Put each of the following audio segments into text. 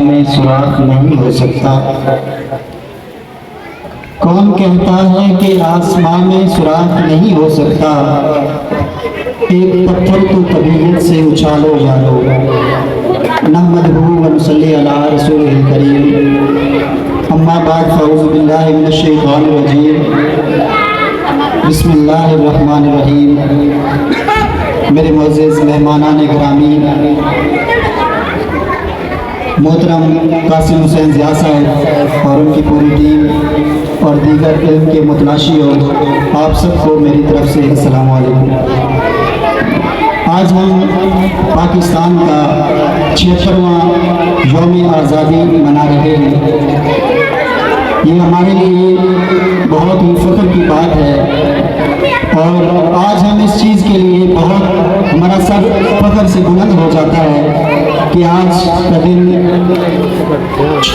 میں سوراخ نہیں ہو سکتا۔ کون کہتا ہے کہ آسمان میں سوراخ نہیں ہو سکتا؟ ایک پتھر تو طبیعت سے اچھالو یارو، نحمدہ و نصلی علی رسول کریم، اما بعد فاعوذ باللہ من الشیطان الرجیم، بسم اللہ الرحمن الرحیم۔ میرے معزز مہمانان گرامی، محترم قاسم حسین ضیاء صاحب اور ان کی پوری ٹیم اور دیگر علم کے متلاشیوں، آپ سب کو میری طرف سے السلام علیکم۔ آج ہم پاکستان کا 76واں یوم آزادی منا رہے ہیں۔ یہ ہمارے لیے بہت ہی فخر کی بات ہے، اور آج ہم اس چیز کے لیے بہت ہمارا سر فخر سے بلند ہو جاتا ہے کہ آج کا دن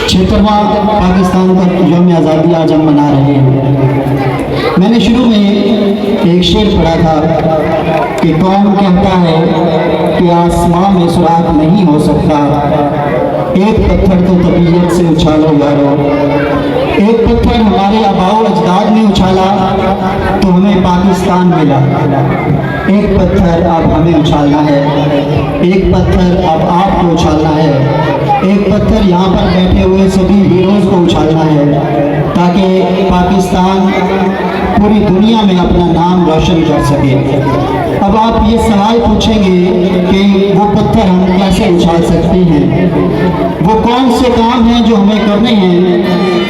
76واں پاکستان کا یوم آزادی آج ہم منا رہے ہیں۔ میں نے شروع میں ایک شعر پڑھا تھا کہ کون کہتا ہے کہ آسمان میں سوراخ نہیں ہو سکتا؟ ایک پتھر تو طبیعت سے اچھالو یارو، ایک پتھر ہمارے آباء و اجداد نے اچھالا تو ہمیں پاکستان ملا۔ ایک پتھر اب ہمیں اچھالنا ہے، ایک پتھر اب آپ کو اچھالنا ہے، ایک پتھر یہاں پر بیٹھے ہوئے سبھی ہیروز کو اچھالنا ہے، تاکہ پاکستان پوری دنیا میں اپنا نام روشن کر سکے۔ اب آپ یہ سوال پوچھیں گے کہ وہ پتھر ہم کیسے اچھال سکتے ہیں، وہ کون سے کام ہیں جو ہمیں کرنے ہیں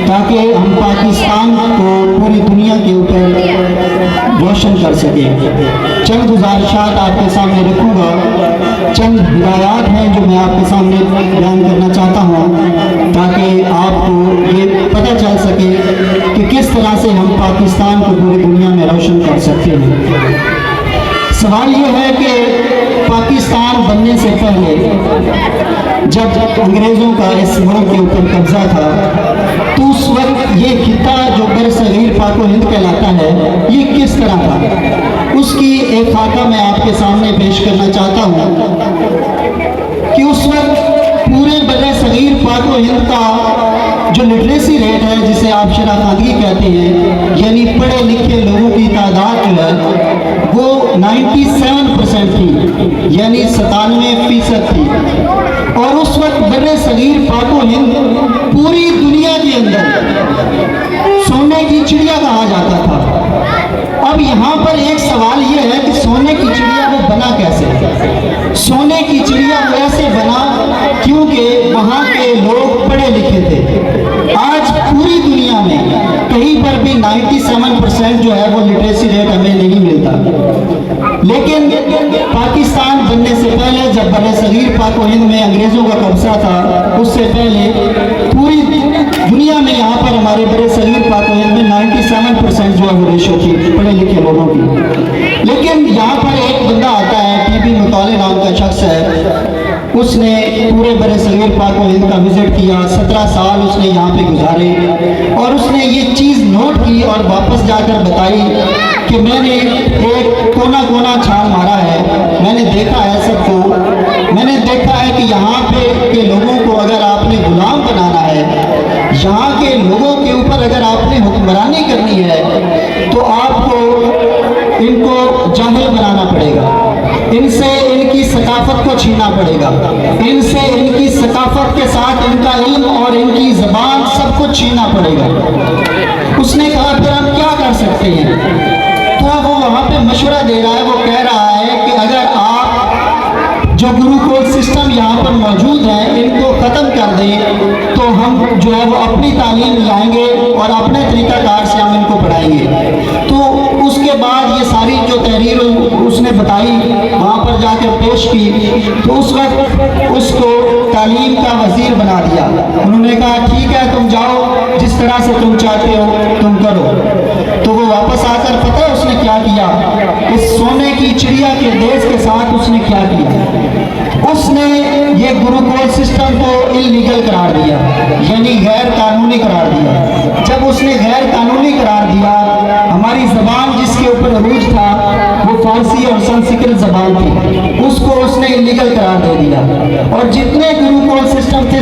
تاکہ ہم پاکستان کو پوری دنیا کے اوپر روشن کر سکیں۔ چند گزارشات آپ کے سامنے رکھوں گا، چند ہدایات ہیں جو میں آپ کے سامنے بیان کرنا چاہتا ہوں تاکہ آپ کو یہ پتہ چل سکے کہ کس طرح سے ہم پاکستان کو پوری دنیا میں روشن کر سکتے ہیں۔ سوال یہ ہے کہ پاکستان بننے سے پہلے جب انگریزوں کا اس ملک کے اوپر قبضہ تھا تو اس وقت یہ خطہ جو برصغیر پاک و ہند کہلاتا ہے یہ کس طرح تھا، اس کی ایک خاکہ میں آپ کے سامنے پیش کرنا چاہتا ہوں کہ اس وقت پورے برصغیر پاک و ہند کا جو لٹریسی ریٹ ہے، جسے آپ شناخواندگی کہتے ہیں، یعنی پڑھے لکھے لوگوں کی تعداد جو ہے وہ 97% تھی، یعنی 97% تھی۔ اور اس وقت برصغیر پاک و ہند پوری دنیا کے اندر سونے کی چڑیا کہا جاتا تھا۔ اب یہاں پر ایک سوال یہ ہے کہ سونے کی چڑیا وہ بنا کیسے؟ سونے کی چڑیا وہ ایسے بنا کیونکہ وہاں کے لوگ پڑھے لکھے تھے۔ آج پوری دنیا میں کہیں پر بھی 97% جو ہے وہ لٹریسی ریٹ ہمیں نہیں ملتا، لیکن پاکستان بننے سے پہلے جب برصغیر پاک و ہند میں انگریزوں کا قبضہ تھا، اس سے پہلے پوری دنیا میں یہاں پر ہمارے برصغیر پاک و ہند میں 97% جو ہے وہ ریشو تھی پڑھے لکھے لوگوں کی۔ لیکن یہاں پر ایک بندہ آتا ہے، ٹی بی مطالعہ نام کا شخص ہے، اس نے پورے برصغیر پاک و ہند کا وزٹ کیا، 17 سال اس نے یہاں پہ گزارے، اور اس نے یہ چیز نوٹ کی اور واپس جا کر بتائی کہ میں نے ایک کونا کونا چھال مارا ہے، میں نے دیکھا ہے سب کو، میں نے دیکھا ہے کہ یہاں پہ کے لوگوں کو اگر آپ نے غلام بنانا ہے، یہاں کے لوگوں کے اوپر اگر آپ نے حکمرانی کرنی ہے تو آپ کو ان کو جاہل بنانا پڑے گا، ان سے ان کی ثقافت کو چھیننا پڑے گا، ان سے ان کی ثقافت کے ساتھ ان کا علم اور ان کی زبان سب کو چھیننا پڑے گا۔ اس نے کہا پھر ہم کیا کر سکتے ہیں؟ تو وہ وہاں پہ مشورہ دے رہا ہے، وہ کہہ رہا ہے کہ اگر آپ جو گروکل سسٹم یہاں پر موجود ہے ان کو ختم کر دیں تو ہم جو ہے وہ اپنی تعلیم لائیں گے اور اپنے طریقہ کار سے ہم ان کو پڑھائیں گے۔ تو اس کے بعد یہ ساری جو تحریر اس نے بتائی وہاں پر جا کر پیش کی، تو اس وقت اس کو تعلیم کا وزیر بنا دیا۔ انہوں نے کہا ٹھیک ہے تم جاؤ، جس طرح سے تم چاہتے ہو تم کرو۔ تو وہ واپس آ کر پتہ ہے اس نے کیا کیا؟ اس سونے کی چڑیا کے دیش کے ساتھ اس نے کیا کیا؟ اس نے یہ گروکل سسٹم کو انلیگل قرار دیا، یعنی غیر قانونی قرار دیا۔ جب اس نے غیر قانونی قرار دیا، ہماری زبان جس کے اوپر عروج تھا وہ فارسی اور سنسکرت زبان تھی، اس کو اس نے انلیگل قرار دے دیا، اور جتنے گروکل سسٹم تھے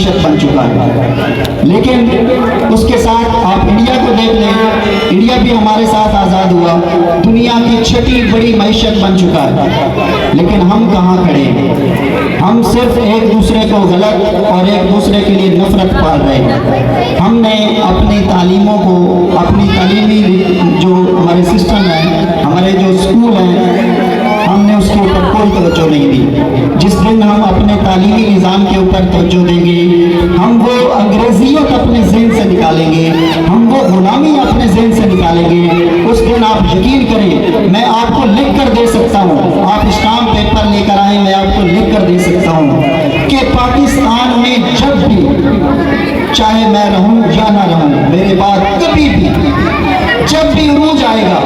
معیشت بن چکا ہے۔ لیکن اس کے ساتھ آپ انڈیا کو دیکھ لیں، انڈیا بھی ہمارے ساتھ آزاد ہوا، دنیا کی چھٹی بڑی معیشت بن چکا ہے، لیکن ہم کہاں کھڑے ہیں؟ ہم صرف ایک دوسرے کو غلط اور ایک دوسرے کے لیے نفرت پال رہے ہیں۔ ہم نے اپنی تعلیموں کو، اپنی تعلیمی جو ہمارے سسٹم ہے، ہمارے جو اسکول ہیں، ہم نے اس کے اوپر کوئی توجہ نہیں دی۔ جس دن ہم اپنے تعلیمی نظام کے اوپر توجہ دیں گے، ہم وہ انگریزیت اپنے ذہن سے نکالیں گے، ہم وہ غلامی اپنے ذہن سے نکالیں گے، اس دن آپ یقین کریں، میں آپ کو لکھ کر دے سکتا ہوں، آپ اسٹامپ پیپر لے کر آئیں، میں آپ کو لکھ کر دے سکتا ہوں کہ پاکستان میں جب بھی، چاہے میں رہوں یا نہ رہوں، میرے بعد کبھی بھی جب بھی عروج آئے گا،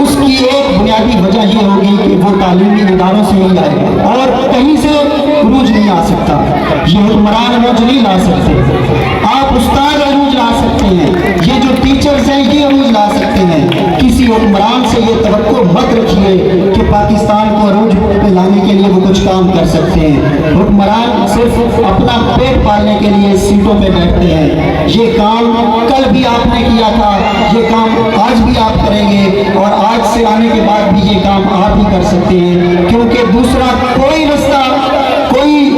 اس کی ایک بنیادی وجہ یہ ہوگی کہ وہ تعلیمی اداروں سے ہی آئے گا، اور کہیں سے عروج نہیں آ سکتا۔ یہ حکمران عروج نہیں لا سکتے، آپ استاد عروج لا سکتے ہیں، یہ جو ٹیچرز ہیں یہ عروج لا سکتے ہیں۔ کسی حکمران سے یہ توقع مت رکھیے کہ پاکستان کو عروج پہ لانے کے لیے وہ کچھ کام کر سکتے ہیں۔ حکمران صرف اپنا پیٹ پالنے کے لیے سیٹوں پہ بیٹھتے ہیں۔ یہ کام کل بھی آپ نے کیا تھا، یہ کام آج بھی آپ کریں گے، اور آج سے آنے کے بعد بھی یہ کام آپ ہی کر سکتے ہیں، کیونکہ دوسرا کوئی رستہ، کوئی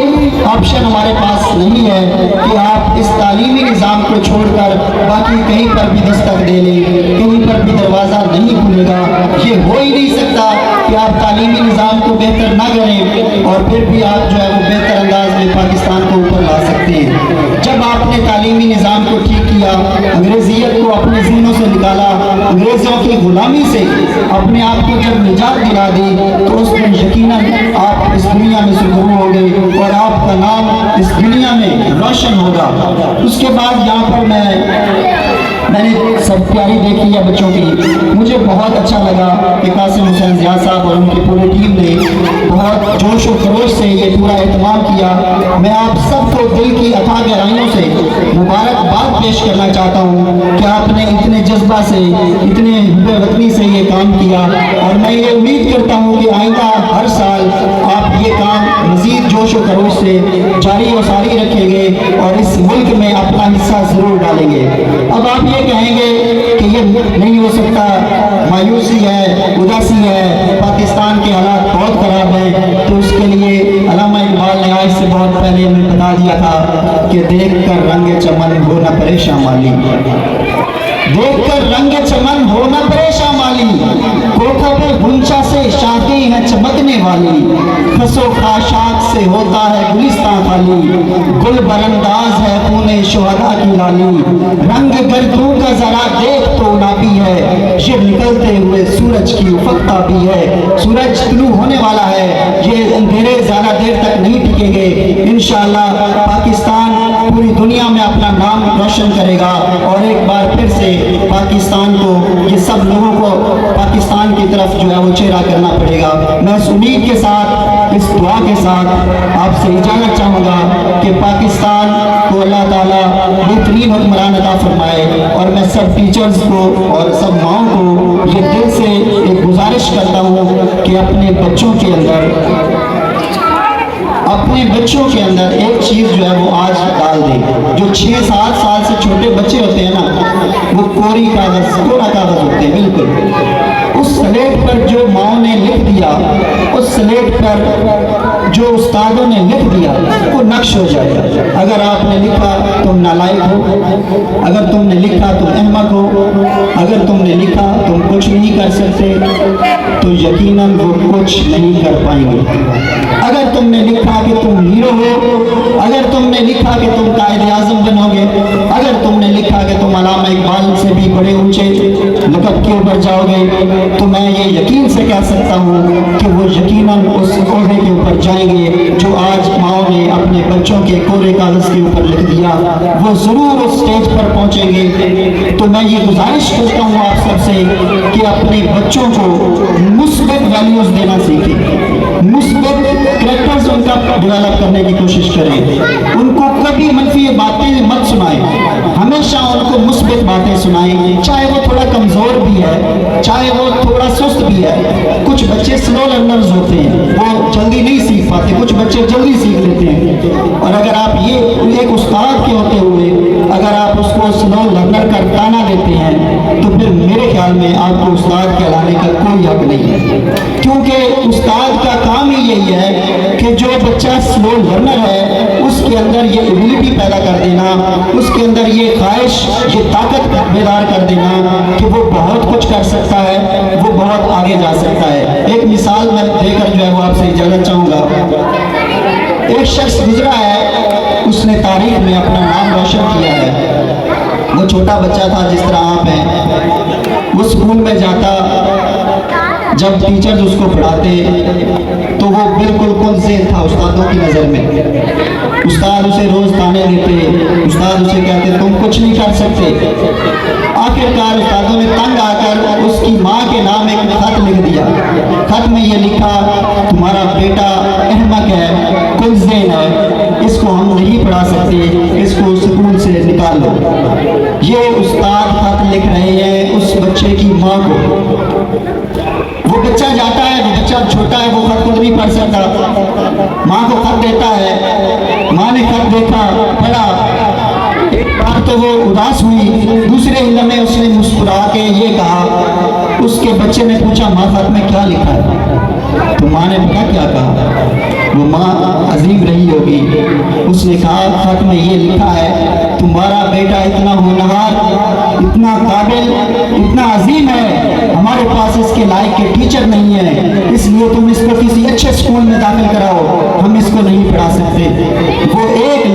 آپشن ہمارے پاس نہیں ہے کہ آپ اس تعلیمی نظام کو چھوڑ کر باقی کہیں پر بھی دستک دے لیں، کہیں پر بھی دروازہ نہیں کھلے گا۔ یہ ہو ہی نہیں سکتا کہ آپ تعلیمی نظام کو بہتر نہ کریں اور پھر بھی آپ جو ہے وہ بہتر انداز میں پاکستان کو اوپر لا سکتے ہیں۔ جب آپ نے تعلیمی نظام کو ٹھیک کیا، انگریزیت کو اپنے ذہنوں سے نکالا، انگریزوں کی غلامی سے اپنے آپ کو جب نجات دلا دی، تو اس دن یقیناً آپ اس دنیا میں سرخرو ہو گئے اور آپ کا نام اس دنیا میں روشن ہوگا۔ اس کے بعد یہاں پر میں نے سب تیاری دیکھی ہے بچوں کی، مجھے بہت اچھا لگا کہ قاسم حسین ضیاء صاحب اور ان کی پوری ٹیم نے بہت جوش و خروش سے یہ پورا اہتمام کیا۔ میں آپ سب کو دل کی اتھاہ گہرائیوں سے مبارکباد پیش کرنا چاہتا ہوں کہ آپ نے اتنے جذبہ سے، اتنے حب وطنی سے یہ کام کیا، اور میں یہ امید کرتا ہوں کہ آئندہ ہر سال آپ یہ کام مزید جوش و خروش سے جاری و ساری رکھیں گے اور اس ملک میں اپنا حصہ ضرور ڈالیں گے۔ اب آپ یہ کہیں گے کہ یہ نہیں ہو سکتا، مایوسی ہے، اداسی ہے، پاکستان کے حالات بہت خراب ہیں، تو اس کے لیے علامہ اقبال نے آج سے بہت پہلے ہمیں بتا دیا تھا کہ دیکھ کر رنگ چمن ہو نہ پریشاں مالی، دیکھ کر رنگ چمن ہو نہ پریشاں مالی، کوکب غنچہ سے شاخیں ہیں چمکنے والی، خس و خاشاک سے ہوتا ہے گلستان خالی، گل برانداز ہے خون شہداء کی لالی، رنگ گردوں کا ذرا دیکھ تو ناپی ہے، یہ نکلتے ہوئے سورج کی افق تابی ہے، سورج طلوع ہونے والا ہے، یہ اندھیرے زیادہ دیر تک نہیں ٹکیں گے، انشاءاللہ پاکستان پوری دنیا میں اپنا نام روشن کرے گا، اور ایک بار پھر سے پاکستان کو، یہ سب لوگوں کو پاکستان کی طرف جو ہے وہ چہرہ کرنا پڑے گا۔ میں اس امید کے ساتھ، اس دعا کے ساتھ آپ سے اجازت چاہوں گا کہ پاکستان کو اللہ تعالیٰ بہترین حکمران عطا فرمائے، اور میں سب ٹیچرز کو اور سب ماؤں کو یہ دل سے ایک گزارش کرتا ہوں کہ اپنے بچوں کے اندر ایک چیز جو ہے وہ آج ڈال دیں۔ جو 6-7 سال سے چھوٹے بچے ہوتے ہیں نا، وہ کوڑا کاغذ ہوتے ہیں، بالکل اس سلیٹ پر جو ماؤں نے لکھ دیا، اس سلیٹ پر جو استادوں نے لکھ دیا، وہ نقش ہو جائے گا۔ اگر آپ نے لکھا تم نالائق ہو، اگر تم نے لکھا تم احمق ہو، اگر تم نے لکھا تم کچھ نہیں کر سکتے، تو یقیناً وہ کچھ نہیں کر پائیں گے۔ اگر تم نے لکھا کہ تم ہیرو ہو، اگر تم نے لکھا کہ تم قائد اعظم بنو گے، اگر تم نے لکھا کہ تم علامہ اقبال سے بھی بڑے اونچے لقب کے اوپر جاؤ گے، تو میں یہ یقین سے کہہ سکتا ہوں کہ وہ یقیناً اس عہدے کے اوپر جائیں گے جو آج ماؤں نے اپنے بچوں کے کوڑے کاغذ کے اوپر لکھ دیا، وہ ضرور اس سٹیج پر پہنچیں گے۔ تو میں یہ گزارش کرتا ہوں آپ سب سے کہ اپنے بچوں کو مثبت ویلیوز دینا سیکھیں، مثبت کریکٹرز ان کا ڈیولپ کرنے کی کوشش کریں، ان کو کبھی منفی باتیں مت سنائیں، ہمیشہ ان کو مثبت باتیں سنائیں، چاہے وہ تھوڑا کمزور بھی ہے، چاہے وہ تھوڑا سست بھی ہے۔ کچھ بچے سلو لرنرز ہوتے ہیں، وہ جلدی نہیں سیکھ پاتے، کچھ بچے جلدی سیکھ لیتے ہیں، اور اگر آپ یہ ایک استاد اندر ہے اس کے اندر یہ ایبلٹی پیدا کر دینا، اس کے اندر یہ خواہش، یہ طاقت بیدار کر دینا کہ وہ بہت کچھ کر سکتا ہے، وہ بہت آگے جا سکتا ہے۔ ایک مثال میں دے کر جو ہے وہ آپ سے اجازت چاہوں گا۔ ایک شخص گزرا ہے، اس نے تاریخ میں اپنا نام روشن کیا ہے۔ وہ چھوٹا بچہ تھا جس طرح آپ ہیں، وہ اسکول میں جاتا، جب ٹیچرز اس کو پڑھاتے تو وہ بالکل کنزین تھا استادوں کی نظر میں۔ استاد اسے روز تانے دیتے، استاد اسے کہتے تم کچھ نہیں کر سکتے۔ آخرکار استادوں نے تنگ آ کر اس کی ماں کے نام ایک خط لکھ دیا۔ خط میں یہ لکھا تمہارا بیٹا احمق ہے، کنزین ہے، اس کو ہم نہیں پڑھا سکتے، اس کو اسکول سے نکال دو۔ یہ استاد خط لکھ رہے ہیں اس بچے کی ماں کو۔ وہ بچہ جاتا ہے، وہ بچہ چھوٹا ہے، وہ خط خود نہیں پڑھ سکتا، ماں کو خط دیتا ہے۔ ماں نے خط دیکھا، پڑھا، ایک بار تو وہ اداس ہوئی، دوسرے لمحے اس نے مسکرا کے یہ کہا، اس کے بچے نے پوچھا ماں خط میں کیا لکھا ہے؟ تو ماں نے پتا کیا کہا؟ وہ ماں عظیم رہی ہوگی، اس نے کہا خط میں یہ لکھا ہے تمہارا بیٹا اتنا ہونہار، اتنا قابل، اتنا عظیم ہے، ہمارے پاس اس کے لائق کے ٹیچر نہیں ہے، اس لیے تم اس کو کسی اچھے اسکول میں داخل کراؤ، ہم اس کو نہیں پڑھا سکتے۔ وہ ایک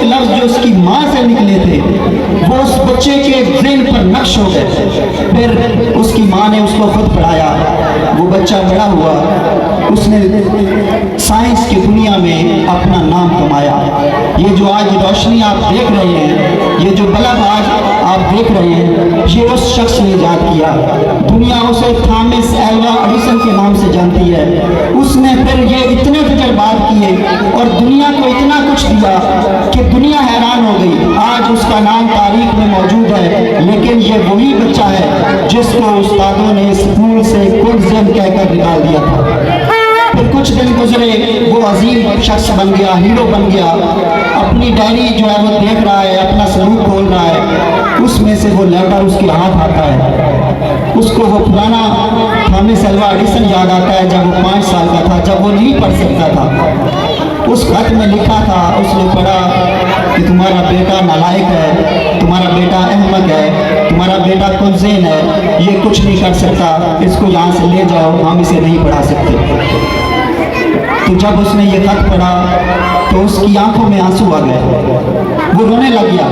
لفظ جو اس کی ماں سے نکلے تھے وہ اس بچے کے ذہن پر نقش ہو گئے۔ پھر اس کی ماں نے اس کو خود پڑھایا، وہ بچہ بڑا ہوا، اس نے سائنس کی دنیا میں اپنا نام کمایا۔ یہ جو آج روشنی آپ دیکھ رہے ہیں، یہ جو بلب آج آپ دیکھ رہے ہیں، یہ اس شخص نے ایجاد کیا۔ دنیا اسے تھامس ایلوا ایڈیسن کے نام سے جانتی ہے۔ اس نے پھر یہ اتنے تجربات کیے اور دنیا کو اتنا کچھ دیا کہ دنیا حیران ہو گئی۔ آج اس کا نام تاریخ میں موجود ہے، لیکن یہ وہی بچہ ہے جس کو استادوں نے اسکول سے کنزین کہہ کر نکال دیا تھا۔ پھر کچھ دن گزرے، وہ عظیم شخص بن گیا، ہیرو بن گیا۔ اپنی ڈائری جو ہے وہ دیکھ رہا ہے، اپنا سلوک کھول رہا ہے، اس میں سے وہ لیٹر اس کے ہاتھ آتا ہے۔ اس کو وہ پرانا تھامس ایلوا ایڈیسن یاد آتا ہے جب وہ 5 سال کا تھا، جب وہ نہیں پڑھ سکتا تھا۔ اس خط میں لکھا تھا، اس نے پڑھا کہ تمہارا بیٹا نالائق ہے، تمہارا بیٹا احمق ہے، تمہارا بیٹا کنزین ہے، یہ کچھ نہیں کر سکتا، اس کو یہاں سے لے جاؤ، ہم اسے نہیں پڑھا سکتے۔ تو جب اس نے یہ خط پڑھا تو اس کی آنکھوں میں آنسو آ گئے، وہ رونے لگ گیا۔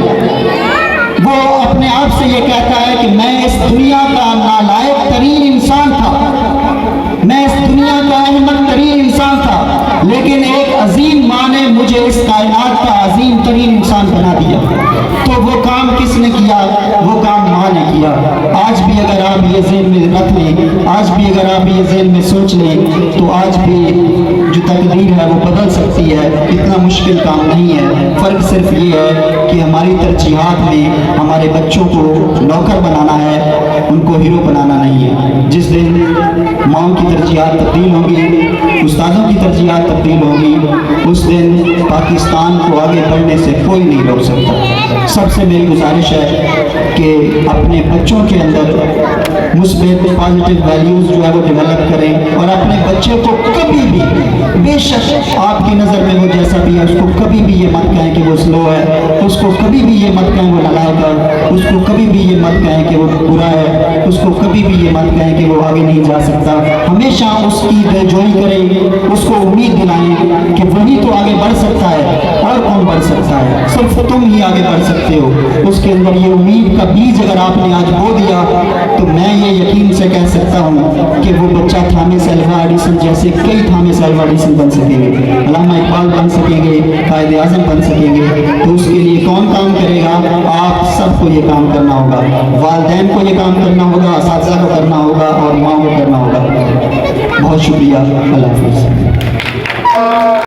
وہ اپنے آپ سے یہ کہتا ہے کہ میں اس دنیا کا نالائق ترین انسان تھا، میں اس دنیا کا احمق ترین انسان تھا، لیکن ایک عظیم ماں نے مجھے اس کائنات کا عظیم ترین انسان بنا دیا۔ تو وہ کام کس نے کیا؟ وہ کام ماں نے کیا۔ آج بھی اگر آپ یہ ذہن میں رکھ لیں، آج بھی اگر آپ یہ ذہن میں سوچ لیں تو آج بھی جو تقدیر ہے وہ بدل سکتی ہے، اتنا مشکل کام نہیں ہے۔ فرق صرف یہ ہے کہ ہماری ترجیحات میں ہمارے بچوں کو نوکر بنانا ہے، ان کو ہیرو بنانا نہیں ہے۔ جس دن ماں کی ترجیحات تبدیل ہوگی، استادوں کی ترجیحات تبدیل ہوگی، اس دن پاکستان کو آگے بڑھنے سے کوئی نہیں روک سکتا۔ سب سے میری گزارش ہے کہ اپنے بچوں کے اندر مثبت پازیٹیو ویلیوز جو ہے وہ ڈیولپ کریں، اور اپنے بچے کو کبھی بھی، بے شک آپ کی نظر میں وہ جیسا بھی ہے، اس کو کبھی بھی یہ مت کہیں کہ وہ سلو ہے، اس کو کبھی بھی یہ مت کہیں وہ نالائق ہے، اس کو کبھی بھی یہ مت کہیں کہ وہ برا ہے، اس کو کبھی بھی یہ مت کہیں کہ وہ آگے نہیں جا سکتا۔ ہمیشہ اس کی دلجوئی کریں، اس کو امید دلائیں کہ وہی تو آگے بڑھ سکتا ہے، اور کون بڑھ سکتا ہے؟ صرف تم ہی آگے بڑھ سکتے ہو۔ اس کے اندر یہ امید کا بیج اگر آپ نے آج بو دیا تو میں یہ یقین سے کہہ سکتا ہوں کہ وہ بچہ تھامس ایلوا ایڈیسن جیسے کئی تھامس ایلوا ایڈیسن بن سکیں گے، علامہ اقبال بن سکیں گے، قائد اعظم بن سکیں گے۔ تو اس کے لیے کون کام کرے گا؟ آپ سب کو یہ کام کرنا ہوگا، والدین کو یہ کام کرنا ہوگا، اساتذہ کو کرنا ہوگا، اور ماں کو کرنا ہوگا۔ بہت شکریہ، اللہ حافظ۔